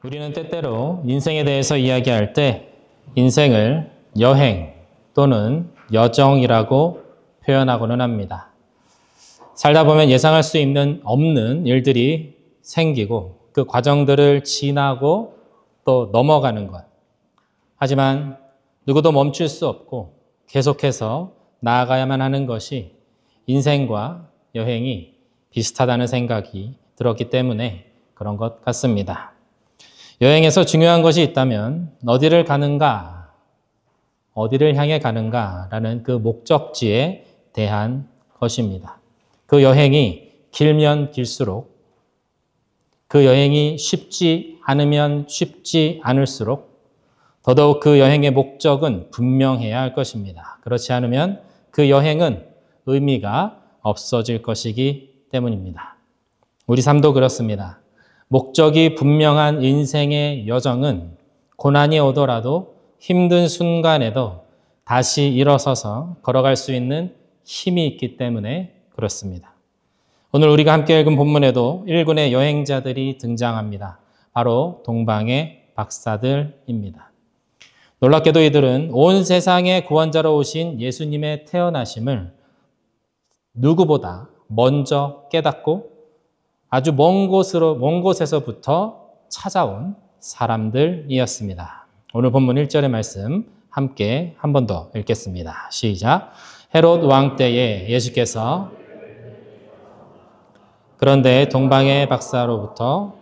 우리는 때때로 인생에 대해서 이야기할 때 인생을 여행 또는 여정이라고 표현하고는 합니다. 살다 보면 예상할 수 없는 일들이 생기고 그 과정들을 지나고 또 넘어가는 것. 하지만 누구도 멈출 수 없고 계속해서 나아가야만 하는 것이 인생과 여행이 비슷하다는 생각이 들었기 때문에 그런 것 같습니다. 여행에서 중요한 것이 있다면 어디를 가는가, 어디를 향해 가는가라는 그 목적지에 대한 것입니다. 그 여행이 길면 길수록, 그 여행이 쉽지 않으면 쉽지 않을수록 더더욱 그 여행의 목적은 분명해야 할 것입니다. 그렇지 않으면 그 여행은 의미가 없어질 것이기 때문입니다. 우리 삶도 그렇습니다. 목적이 분명한 인생의 여정은 고난이 오더라도 힘든 순간에도 다시 일어서서 걸어갈 수 있는 힘이 있기 때문에 그렇습니다. 오늘 우리가 함께 읽은 본문에도 일군의 여행자들이 등장합니다. 바로 동방의 박사들입니다. 놀랍게도 이들은 온 세상의 구원자로 오신 예수님의 태어나심을 누구보다 먼저 깨닫고 아주 먼 곳에서부터 찾아온 사람들이었습니다. 오늘 본문 1절의 말씀 함께 한 번 더 읽겠습니다. 시작. 헤롯 왕 때에 예수께서 그런데 동방의 박사로부터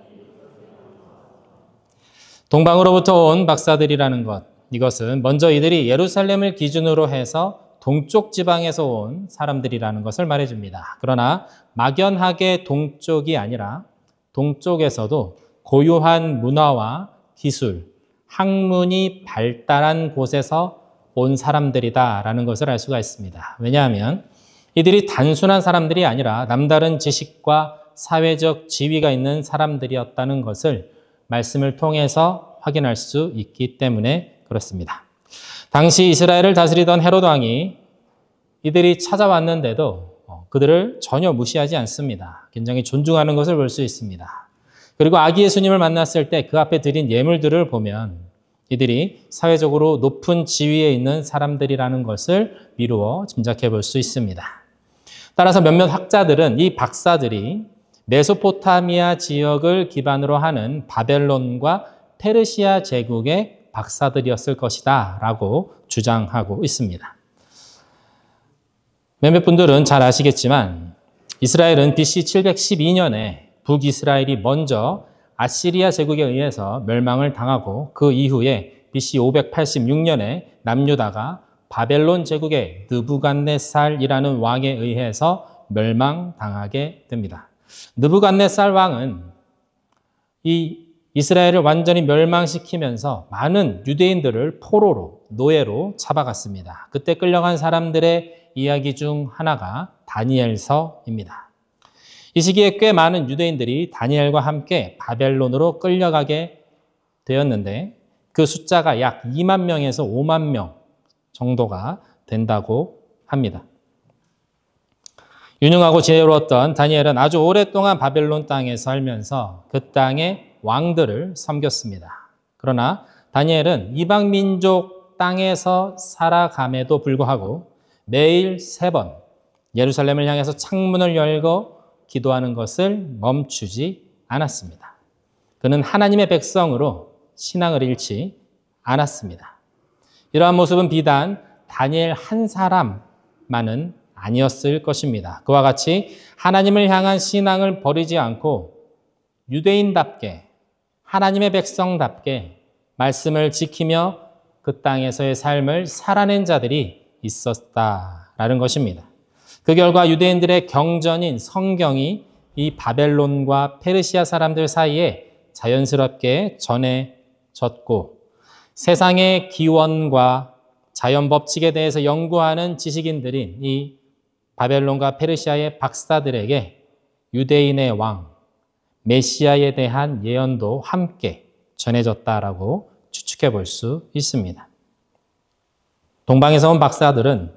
동방으로부터 온 박사들이라는 것, 이것은 먼저 이들이 예루살렘을 기준으로 해서 동쪽 지방에서 온 사람들이라는 것을 말해줍니다. 그러나 막연하게 동쪽이 아니라 동쪽에서도 고유한 문화와 기술, 학문이 발달한 곳에서 온 사람들이다라는 것을 알 수가 있습니다. 왜냐하면 이들이 단순한 사람들이 아니라 남다른 지식과 사회적 지위가 있는 사람들이었다는 것을 말씀을 통해서 확인할 수 있기 때문에 그렇습니다. 당시 이스라엘을 다스리던 헤롯 왕이 이들이 찾아왔는데도 그들을 전혀 무시하지 않습니다. 굉장히 존중하는 것을 볼 수 있습니다. 그리고 아기 예수님을 만났을 때 그 앞에 드린 예물들을 보면 이들이 사회적으로 높은 지위에 있는 사람들이라는 것을 미루어 짐작해 볼 수 있습니다. 따라서 몇몇 학자들은 이 박사들이 메소포타미아 지역을 기반으로 하는 바벨론과 페르시아 제국의 박사들이었을 것이다 라고 주장하고 있습니다. 몇몇 분들은 잘 아시겠지만 이스라엘은 BC 712년에 북이스라엘이 먼저 아시리아 제국에 의해서 멸망을 당하고 그 이후에 BC 586년에 남유다가 바벨론 제국의 느부갓네살이라는 왕에 의해서 멸망당하게 됩니다. 느부갓네살 왕은 이 이스라엘을 완전히 멸망시키면서 많은 유대인들을 포로로, 노예로 잡아갔습니다. 그때 끌려간 사람들의 이야기 중 하나가 다니엘서입니다. 이 시기에 꽤 많은 유대인들이 다니엘과 함께 바벨론으로 끌려가게 되었는데 그 숫자가 약 2만 명에서 5만 명 정도가 된다고 합니다. 유능하고 지혜로웠던 다니엘은 아주 오랫동안 바벨론 땅에 살면서 그 땅의 왕들을 섬겼습니다. 그러나 다니엘은 이방 민족 땅에서 살아감에도 불구하고 매일 3번 예루살렘을 향해서 창문을 열고 기도하는 것을 멈추지 않았습니다. 그는 하나님의 백성으로 신앙을 잃지 않았습니다. 이러한 모습은 비단 다니엘 한 사람만은 아니었을 것입니다. 그와 같이 하나님을 향한 신앙을 버리지 않고 유대인답게 하나님의 백성답게 말씀을 지키며 그 땅에서의 삶을 살아낸 자들이 있었다라는 것입니다. 그 결과 유대인들의 경전인 성경이 이 바벨론과 페르시아 사람들 사이에 자연스럽게 전해졌고 세상의 기원과 자연 법칙에 대해서 연구하는 지식인들인 이 바벨론과 페르시아의 박사들에게 유대인의 왕, 메시아에 대한 예언도 함께 전해졌다라고 추측해 볼 수 있습니다. 동방에서 온 박사들은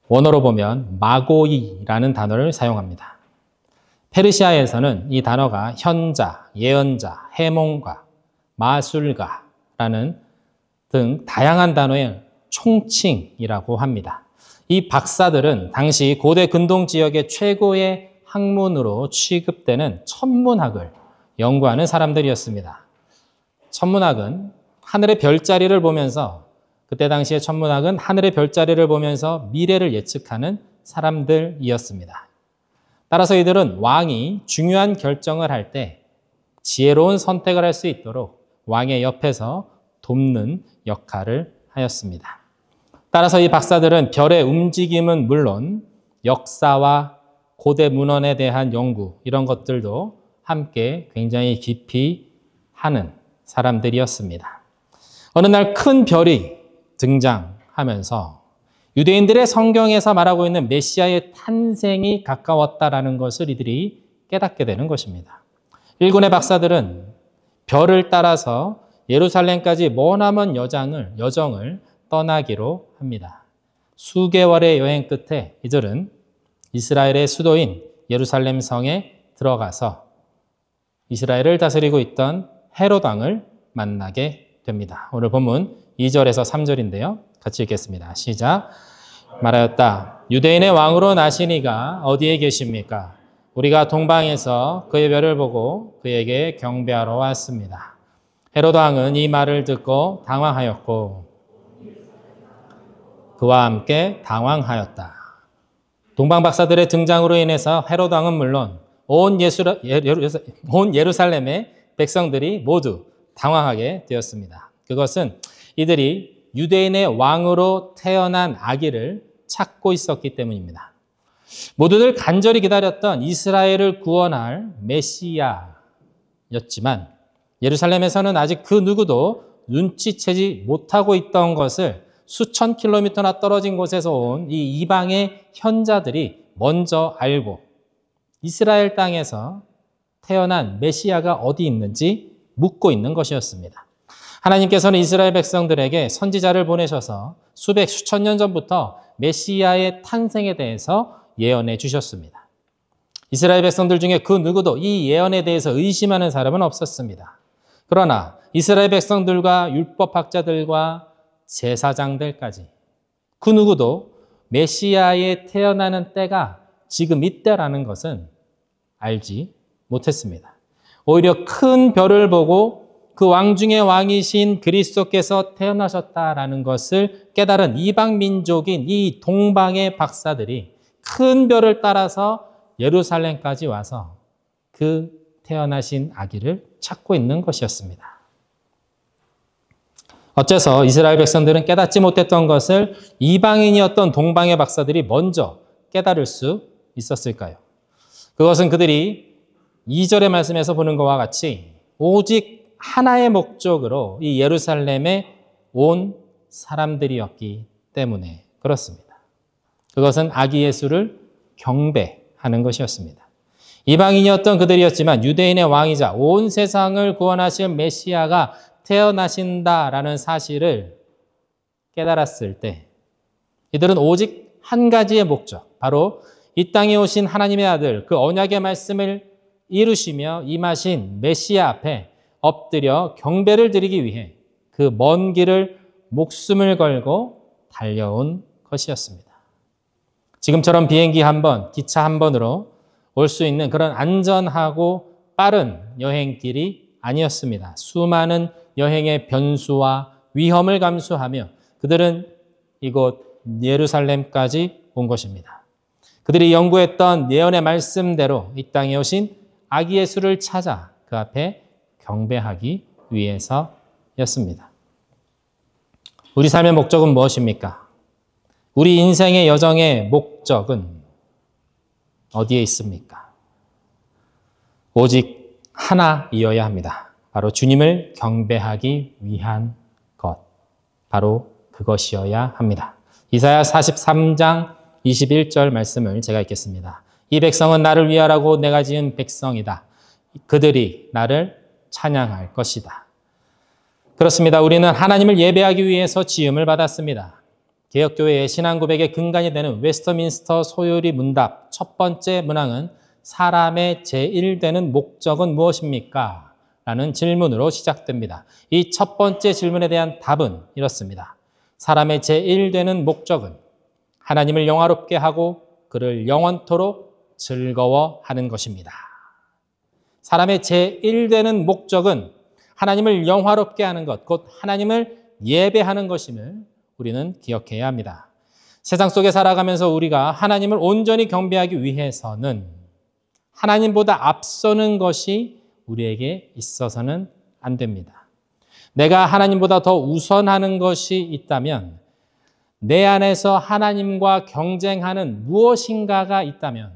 원어로 보면 마고이라는 단어를 사용합니다. 페르시아에서는 이 단어가 현자, 예언자, 해몽가, 마술가라는 등 다양한 단어의 총칭이라고 합니다. 이 박사들은 당시 고대 근동 지역의 최고의 학문으로 취급되는 천문학을 연구하는 사람들이었습니다. 천문학은 하늘의 별자리를 보면서, 그때 당시의 천문학은 하늘의 별자리를 보면서 미래를 예측하는 사람들이었습니다. 따라서 이들은 왕이 중요한 결정을 할 때 지혜로운 선택을 할 수 있도록 왕의 옆에서 돕는 역할을 하였습니다. 따라서 이 박사들은 별의 움직임은 물론 역사와 고대 문헌에 대한 연구, 이런 것들도 함께 굉장히 깊이 하는 사람들이었습니다. 어느 날 큰 별이 등장하면서 유대인들의 성경에서 말하고 있는 메시아의 탄생이 가까웠다라는 것을 이들이 깨닫게 되는 것입니다. 일군의 박사들은 별을 따라서 예루살렘까지 머나먼 여정을 떠나기로 합니다. 수개월의 여행 끝에 이들은 이스라엘의 수도인 예루살렘 성에 들어가서 이스라엘을 다스리고 있던 헤롯 왕을 만나게 됩니다. 오늘 본문 2절에서 3절인데요. 같이 읽겠습니다. 시작. 말하였다. 유대인의 왕으로 나신 이가 어디에 계십니까? 우리가 동방에서 그의 별을 보고 그에게 경배하러 왔습니다. 헤롯 왕은 이 말을 듣고 당황하였고 그와 함께 당황하였다. 동방 박사들의 등장으로 인해서 헤롯 왕은 물론 온 예루살렘의 백성들이 모두 당황하게 되었습니다. 그것은 이들이 유대인의 왕으로 태어난 아기를 찾고 있었기 때문입니다. 모두들 간절히 기다렸던 이스라엘을 구원할 메시아였지만 예루살렘에서는 아직 그 누구도 눈치채지 못하고 있던 것을 수천 킬로미터나 떨어진 곳에서 온 이 이방의 현자들이 먼저 알고 이스라엘 땅에서 태어난 메시아가 어디 있는지 묻고 있는 것이었습니다. 하나님께서는 이스라엘 백성들에게 선지자를 보내셔서 수백 수천 년 전부터 메시아의 탄생에 대해서 예언해 주셨습니다. 이스라엘 백성들 중에 그 누구도 이 예언에 대해서 의심하는 사람은 없었습니다. 그러나 이스라엘 백성들과 율법학자들과 제사장들까지 그 누구도 메시아의 태어나는 때가 지금 이때라는 것은 알지 못했습니다. 오히려 큰 별을 보고 그 왕 중의 왕이신 그리스도께서 태어나셨다라는 것을 깨달은 이방 민족인 이 동방의 박사들이 큰 별을 따라서 예루살렘까지 와서 그 태어나신 아기를 찾고 있는 것이었습니다. 어째서 이스라엘 백성들은 깨닫지 못했던 것을 이방인이었던 동방의 박사들이 먼저 깨달을 수 있었을까요? 그것은 그들이 2절의 말씀에서 보는 것과 같이 오직 하나의 목적으로 이 예루살렘에 온 사람들이었기 때문에 그렇습니다. 그것은 아기 예수를 경배하는 것이었습니다. 이방인이었던 그들이었지만 유대인의 왕이자 온 세상을 구원하실 메시아가 태어나신다라는 사실을 깨달았을 때 이들은 오직 한 가지의 목적, 바로 이 땅에 오신 하나님의 아들, 그 언약의 말씀을 이루시며 임하신 메시아 앞에 엎드려 경배를 드리기 위해 그 먼 길을 목숨을 걸고 달려온 것이었습니다. 지금처럼 비행기 한 번, 기차 한 번으로 올 수 있는 그런 안전하고 빠른 여행길이 아니었습니다. 수많은 여행의 변수와 위험을 감수하며 그들은 이곳 예루살렘까지 온 것입니다. 그들이 연구했던 예언의 말씀대로 이 땅에 오신 아기 예수를 찾아 그 앞에 경배하기 위해서였습니다. 우리 삶의 목적은 무엇입니까? 우리 인생의 여정의 목적은 어디에 있습니까? 오직 하나이어야 합니다. 바로 주님을 경배하기 위한 것. 바로 그것이어야 합니다. 이사야 43장 21절 말씀을 제가 읽겠습니다. 이 백성은 나를 위하라고 내가 지은 백성이다. 그들이 나를 찬양할 것이다. 그렇습니다. 우리는 하나님을 예배하기 위해서 지음을 받았습니다. 개혁교회의 신앙 고백의 근간이 되는 웨스터민스터 소요리 문답 첫 번째 문항은 사람의 제1되는 목적은 무엇입니까? 라는 질문으로 시작됩니다. 이 첫 번째 질문에 대한 답은 이렇습니다. 사람의 제1되는 목적은 하나님을 영화롭게 하고 그를 영원토록 즐거워하는 것입니다. 사람의 제1되는 목적은 하나님을 영화롭게 하는 것, 곧 하나님을 예배하는 것임을 우리는 기억해야 합니다. 세상 속에 살아가면서 우리가 하나님을 온전히 경배하기 위해서는 하나님보다 앞서는 것이 우리에게 있어서는 안 됩니다. 내가 하나님보다 더 우선하는 것이 있다면, 내 안에서 하나님과 경쟁하는 무엇인가가 있다면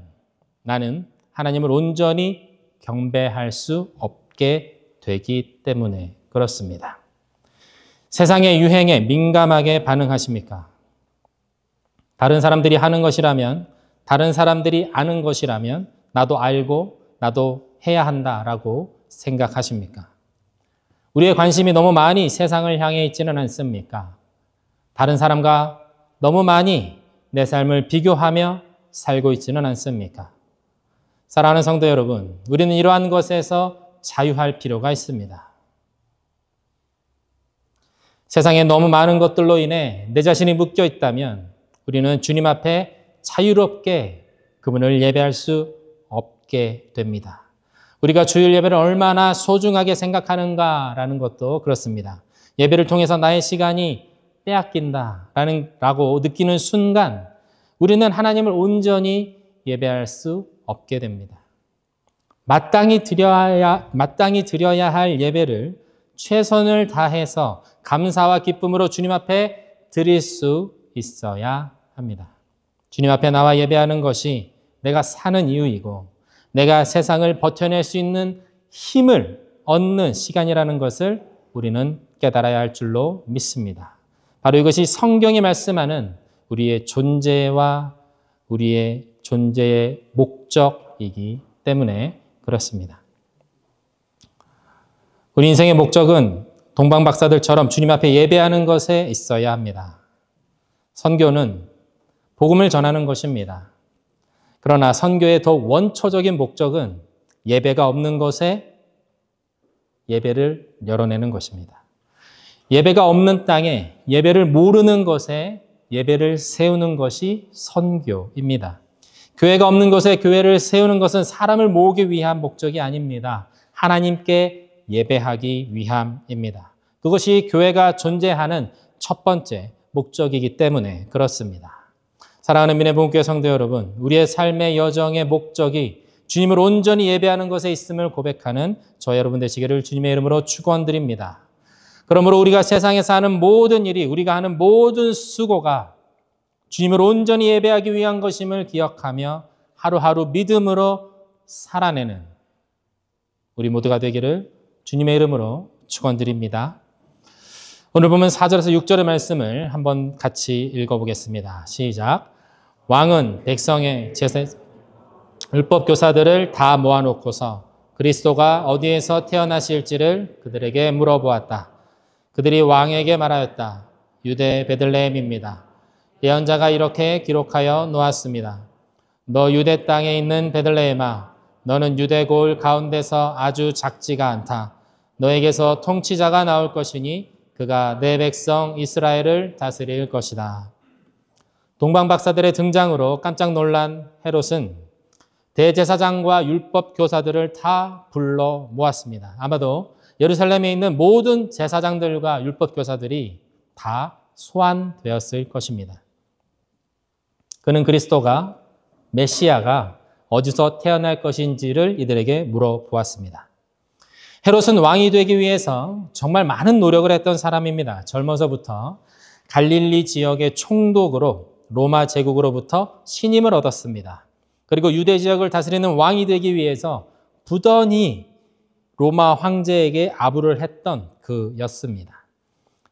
나는 하나님을 온전히 경배할 수 없게 되기 때문에 그렇습니다. 세상의 유행에 민감하게 반응하십니까? 다른 사람들이 하는 것이라면, 다른 사람들이 아는 것이라면 나도 알고 나도 해야 한다라고 생각하십니까? 우리의 관심이 너무 많이 세상을 향해 있지는 않습니까? 다른 사람과 너무 많이 내 삶을 비교하며 살고 있지는 않습니까? 사랑하는 성도 여러분, 우리는 이러한 것에서 자유할 필요가 있습니다. 세상에 너무 많은 것들로 인해 내 자신이 묶여 있다면 우리는 주님 앞에 자유롭게 그분을 예배할 수 없게 됩니다. 우리가 주일 예배를 얼마나 소중하게 생각하는가라는 것도 그렇습니다. 예배를 통해서 나의 시간이 빼앗긴다라고 느끼는 순간 우리는 하나님을 온전히 예배할 수 없게 됩니다. 마땅히 드려야 할 예배를 최선을 다해서 감사와 기쁨으로 주님 앞에 드릴 수 있어야 합니다. 주님 앞에 나와 예배하는 것이 내가 사는 이유이고 내가 세상을 버텨낼 수 있는 힘을 얻는 시간이라는 것을 우리는 깨달아야 할 줄로 믿습니다. 바로 이것이 성경이 말씀하는 우리의 존재와 우리의 존재의 목적이기 때문에 그렇습니다. 우리 인생의 목적은 동방 박사들처럼 주님 앞에 예배하는 것에 있어야 합니다. 선교는 복음을 전하는 것입니다. 그러나 선교의 더욱 원초적인 목적은 예배가 없는 것에 예배를 열어내는 것입니다. 예배가 없는 땅에 예배를 모르는 것에 예배를 세우는 것이 선교입니다. 교회가 없는 곳에 교회를 세우는 것은 사람을 모으기 위한 목적이 아닙니다. 하나님께 예배하기 위함입니다. 그것이 교회가 존재하는 첫 번째 목적이기 때문에 그렇습니다. 사랑하는 민혜복음교회 성도 여러분, 우리의 삶의 여정의 목적이 주님을 온전히 예배하는 것에 있음을 고백하는 저 여러분 되시기를 주님의 이름으로 축원드립니다. 그러므로 우리가 세상에서 하는 모든 일이, 우리가 하는 모든 수고가 주님을 온전히 예배하기 위한 것임을 기억하며 하루하루 믿음으로 살아내는 우리 모두가 되기를 주님의 이름으로 축원드립니다. 오늘 보면 4절에서 6절의 말씀을 한번 같이 읽어보겠습니다. 시작. 왕은 백성의 율법 교사들을 다 모아놓고서 그리스도가 어디에서 태어나실지를 그들에게 물어보았다. 그들이 왕에게 말하였다. 유대 베들레헴입니다. 예언자가 이렇게 기록하여 놓았습니다. 너 유대 땅에 있는 베들레헴아, 너는 유대 고을 가운데서 아주 작지가 않다. 너에게서 통치자가 나올 것이니 그가 내 백성 이스라엘을 다스릴 것이다. 동방 박사들의 등장으로 깜짝 놀란 헤롯은 대제사장과 율법 교사들을 다 불러 모았습니다. 아마도 예루살렘에 있는 모든 제사장들과 율법 교사들이 다 소환되었을 것입니다. 그는 그리스도가 메시아가 어디서 태어날 것인지를 이들에게 물어보았습니다. 헤롯은 왕이 되기 위해서 정말 많은 노력을 했던 사람입니다. 젊어서부터 갈릴리 지역의 총독으로 로마 제국으로부터 신임을 얻었습니다. 그리고 유대 지역을 다스리는 왕이 되기 위해서 부단히 로마 황제에게 아부를 했던 그였습니다.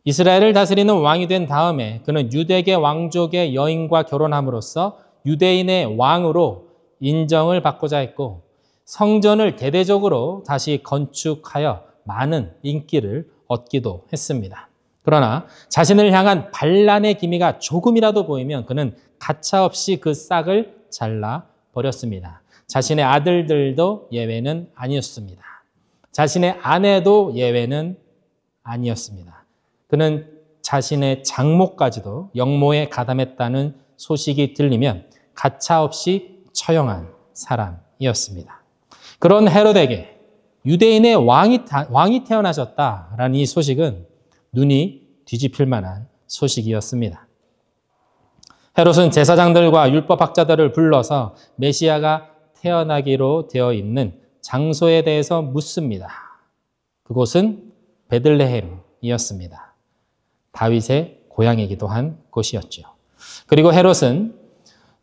이스라엘을 다스리는 왕이 된 다음에 그는 유대계 왕족의 여인과 결혼함으로써 유대인의 왕으로 인정을 받고자 했고 성전을 대대적으로 다시 건축하여 많은 인기를 얻기도 했습니다. 그러나 자신을 향한 반란의 기미가 조금이라도 보이면 그는 가차없이 그 싹을 잘라버렸습니다. 자신의 아들들도 예외는 아니었습니다. 자신의 아내도 예외는 아니었습니다. 그는 자신의 장모까지도 영모에 가담했다는 소식이 들리면 가차없이 처형한 사람이었습니다. 그런 헤롯에게 유대인의 왕이 태어나셨다라는 이 소식은 눈이 뒤집힐 만한 소식이었습니다. 헤롯은 제사장들과 율법학자들을 불러서 메시아가 태어나기로 되어 있는 장소에 대해서 묻습니다. 그곳은 베들레헴이었습니다. 다윗의 고향이기도 한 곳이었죠. 그리고 헤롯은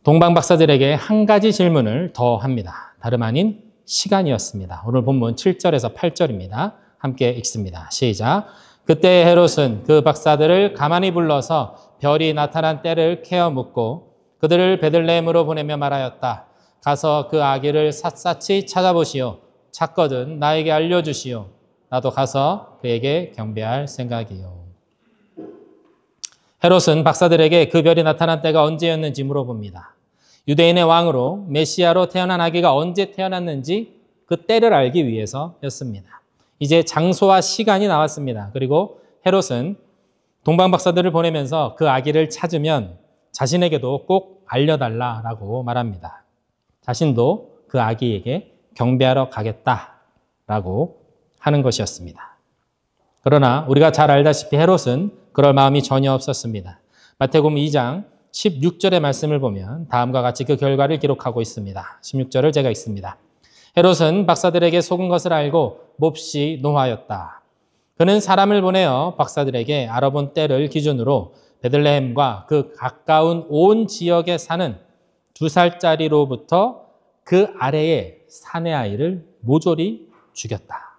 동방박사들에게 한 가지 질문을 더 합니다. 다름 아닌 시간이었습니다. 오늘 본문 7절에서 8절입니다. 함께 읽습니다. 시작. 그때 헤롯은 그 박사들을 가만히 불러서 별이 나타난 때를 캐어 묻고 그들을 베들레헴으로 보내며 말하였다. 가서 그 아기를 샅샅이 찾아보시오. 찾거든 나에게 알려주시오. 나도 가서 그에게 경배할 생각이요. 헤롯은 박사들에게 그 별이 나타난 때가 언제였는지 물어봅니다. 유대인의 왕으로 메시아로 태어난 아기가 언제 태어났는지 그 때를 알기 위해서였습니다. 이제 장소와 시간이 나왔습니다. 그리고 헤롯은 동방 박사들을 보내면서 그 아기를 찾으면 자신에게도 꼭 알려달라라고 말합니다. 자신도 그 아기에게 경배하러 가겠다라고 하는 것이었습니다. 그러나 우리가 잘 알다시피 헤롯은 그럴 마음이 전혀 없었습니다. 마태복음 2장 16절의 말씀을 보면 다음과 같이 그 결과를 기록하고 있습니다. 16절을 제가 읽습니다. 헤롯은 박사들에게 속은 것을 알고 몹시 노하였다. 그는 사람을 보내어 박사들에게 알아본 때를 기준으로 베들레헴과 그 가까운 온 지역에 사는 2살짜리로부터 그 아래의 사내 아이를 모조리 죽였다.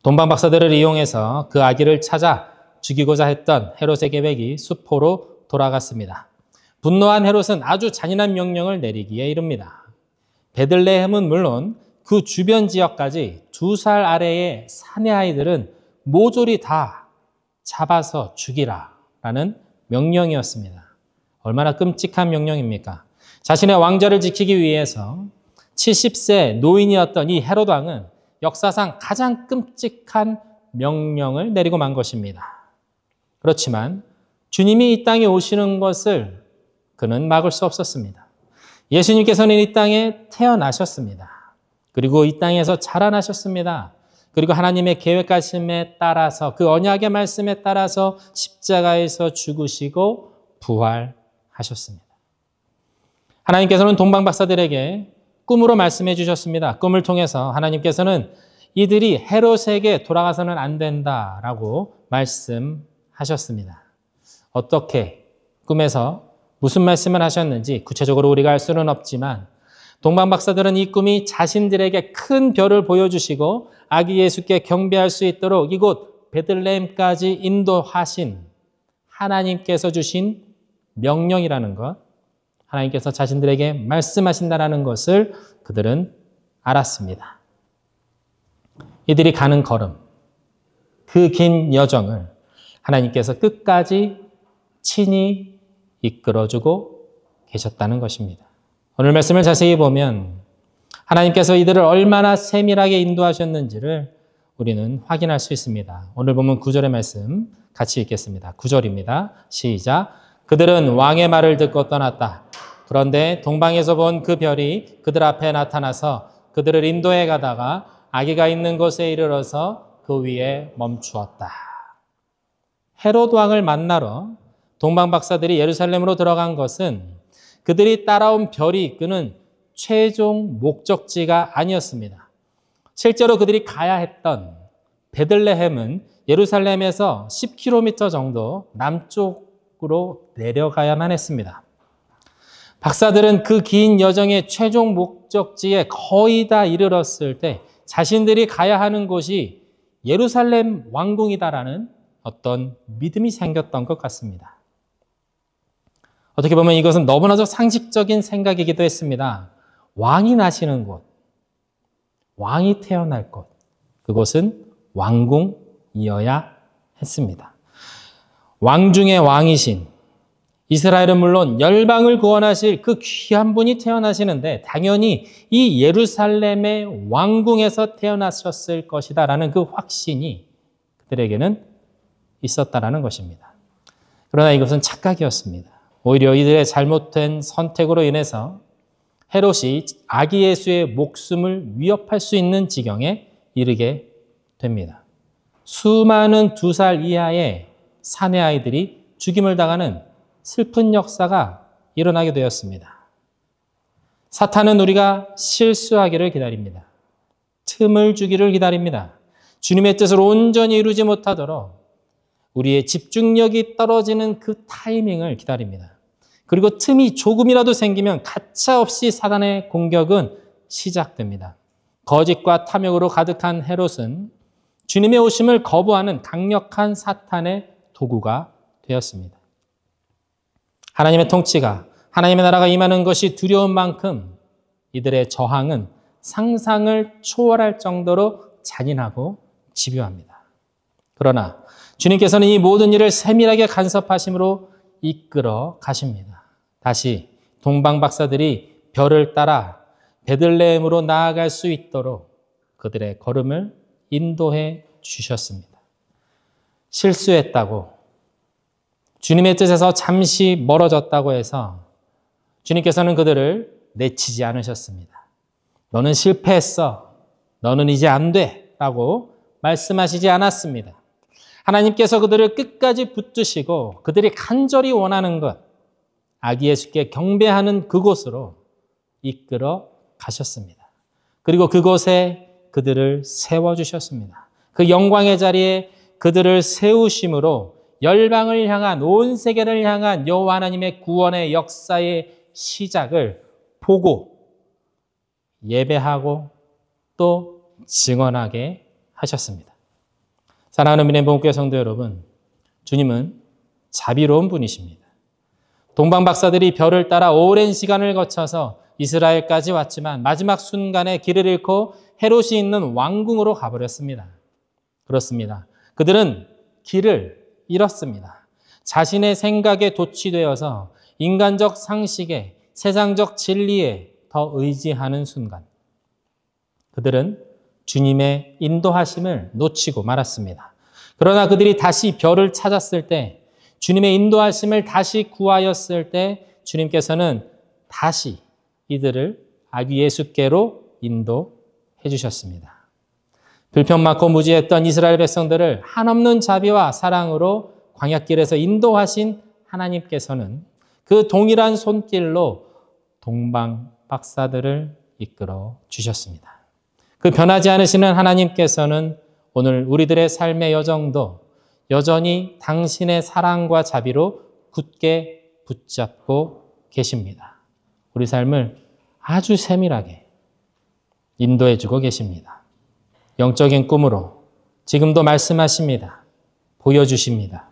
동방 박사들을 이용해서 그 아기를 찾아 죽이고자 했던 헤롯의 계획이 수포로 돌아갔습니다. 분노한 헤롯은 아주 잔인한 명령을 내리기에 이릅니다. 베들레헴은 물론 그 주변 지역까지 2살 아래의 사내 아이들은 모조리 다 잡아서 죽이라라는 명령이었습니다. 얼마나 끔찍한 명령입니까? 자신의 왕좌를 지키기 위해서 70세 노인이었던 이 헤롯 왕은 역사상 가장 끔찍한 명령을 내리고 만 것입니다. 그렇지만 주님이 이 땅에 오시는 것을 그는 막을 수 없었습니다. 예수님께서는 이 땅에 태어나셨습니다. 그리고 이 땅에서 자라나셨습니다. 그리고 하나님의 계획하심에 따라서 그 언약의 말씀에 따라서 십자가에서 죽으시고 부활하셨습니다. 하나님께서는 동방 박사들에게 꿈으로 말씀해 주셨습니다. 꿈을 통해서 하나님께서는 이들이 헤롯에게 돌아가서는 안 된다라고 말씀하셨습니다. 어떻게 꿈에서 무슨 말씀을 하셨는지 구체적으로 우리가 알 수는 없지만 동방 박사들은 이 꿈이 자신들에게 큰 별을 보여주시고 아기 예수께 경배할 수 있도록 이곳 베들레헴까지 인도하신 하나님께서 주신 명령이라는 것, 하나님께서 자신들에게 말씀하신다라는 것을 그들은 알았습니다. 이들이 가는 걸음, 그 긴 여정을 하나님께서 끝까지 친히 이끌어주고 계셨다는 것입니다. 오늘 말씀을 자세히 보면 하나님께서 이들을 얼마나 세밀하게 인도하셨는지를 우리는 확인할 수 있습니다. 오늘 보면 9절의 말씀 같이 읽겠습니다. 9절입니다. 시작. 그들은 왕의 말을 듣고 떠났다. 그런데 동방에서 본 그 별이 그들 앞에 나타나서 그들을 인도해 가다가 아기가 있는 곳에 이르러서 그 위에 멈추었다. 헤롯 왕을 만나러 동방 박사들이 예루살렘으로 들어간 것은 그들이 따라온 별이 이끄는 최종 목적지가 아니었습니다. 실제로 그들이 가야 했던 베들레헴은 예루살렘에서 10km 정도 남쪽으로 내려가야만 했습니다. 박사들은 그 긴 여정의 최종 목적지에 거의 다 이르렀을 때 자신들이 가야 하는 곳이 예루살렘 왕궁이다라는 어떤 믿음이 생겼던 것 같습니다. 어떻게 보면 이것은 너무나도 상식적인 생각이기도 했습니다. 왕이 나시는 곳, 왕이 태어날 곳, 그곳은 왕궁이어야 했습니다. 왕 중의 왕이신 이스라엘은 물론 열방을 구원하실 그 귀한 분이 태어나시는데 당연히 이 예루살렘의 왕궁에서 태어나셨을 것이다라는 그 확신이 그들에게는 있었다라는 것입니다. 그러나 이것은 착각이었습니다. 오히려 이들의 잘못된 선택으로 인해서 헤롯이 아기 예수의 목숨을 위협할 수 있는 지경에 이르게 됩니다. 수많은 2살 이하의 사내 아이들이 죽임을 당하는 슬픈 역사가 일어나게 되었습니다. 사탄은 우리가 실수하기를 기다립니다. 틈을 주기를 기다립니다. 주님의 뜻을 온전히 이루지 못하도록 우리의 집중력이 떨어지는 그 타이밍을 기다립니다. 그리고 틈이 조금이라도 생기면 가차없이 사단의 공격은 시작됩니다. 거짓과 탐욕으로 가득한 헤롯은 주님의 오심을 거부하는 강력한 사탄의 도구가 되었습니다. 하나님의 통치가, 하나님의 나라가 임하는 것이 두려운 만큼 이들의 저항은 상상을 초월할 정도로 잔인하고 집요합니다. 그러나 주님께서는 이 모든 일을 세밀하게 간섭하심으로 이끌어 가십니다. 다시 동방 박사들이 별을 따라 베들레헴으로 나아갈 수 있도록 그들의 걸음을 인도해 주셨습니다. 실수했다고, 주님의 뜻에서 잠시 멀어졌다고 해서 주님께서는 그들을 내치지 않으셨습니다. 너는 실패했어. 너는 이제 안 돼. 라고 말씀하시지 않았습니다. 하나님께서 그들을 끝까지 붙드시고 그들이 간절히 원하는 것, 아기 예수께 경배하는 그곳으로 이끌어 가셨습니다. 그리고 그곳에 그들을 세워주셨습니다. 그 영광의 자리에 그들을 세우심으로 열방을 향한, 온 세계를 향한 여호와 하나님의 구원의 역사의 시작을 보고 예배하고 또 증언하게 하셨습니다. 사랑하는 민행본교회 성도 여러분, 주님은 자비로운 분이십니다. 동방 박사들이 별을 따라 오랜 시간을 거쳐서 이스라엘까지 왔지만 마지막 순간에 길을 잃고 헤롯이 있는 왕궁으로 가버렸습니다. 그렇습니다. 그들은 길을 잃었습니다. 자신의 생각에 도취되어서 인간적 상식에, 세상적 진리에 더 의지하는 순간 그들은 주님의 인도하심을 놓치고 말았습니다. 그러나 그들이 다시 별을 찾았을 때, 주님의 인도하심을 다시 구하였을 때 주님께서는 다시 이들을 아기 예수께로 인도해 주셨습니다. 불평 많고 무지했던 이스라엘 백성들을 한없는 자비와 사랑으로 광야길에서 인도하신 하나님께서는 그 동일한 손길로 동방 박사들을 이끌어 주셨습니다. 그 변하지 않으시는 하나님께서는 오늘 우리들의 삶의 여정도 여전히 당신의 사랑과 자비로 굳게 붙잡고 계십니다. 우리 삶을 아주 세밀하게 인도해 주고 계십니다. 영적인 꿈으로 지금도 말씀하십니다. 보여주십니다.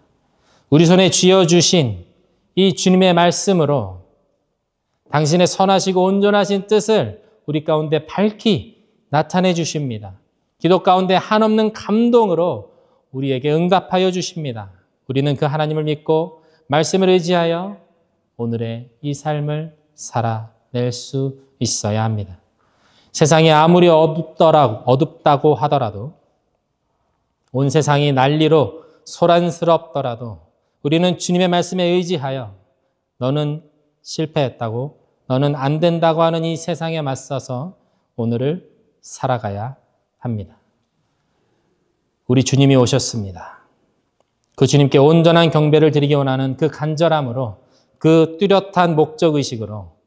우리 손에 쥐어주신 이 주님의 말씀으로 당신의 선하시고 온전하신 뜻을 우리 가운데 밝히 나타내 주십니다. 기도 가운데 한없는 감동으로 우리에게 응답하여 주십니다. 우리는 그 하나님을 믿고 말씀을 의지하여 오늘의 이 삶을 살아낼 수 있어야 합니다. 세상이 아무리 어둡다고 하더라도, 온 세상이 난리로 소란스럽더라도 우리는 주님의 말씀에 의지하여 너는 실패했다고, 너는 안 된다고 하는 이 세상에 맞서서 오늘을 살아가야 합니다. 우리 주님이 오셨습니다. 그 주님께 온전한 경배를 드리기 원하는 그 간절함으로, 그 뚜렷한 목적의식으로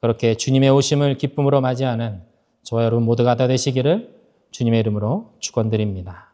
그렇게 주님의 오심을 기쁨으로 맞이하는 저와 여러분 모두가 다 되시기를 주님의 이름으로 축원드립니다.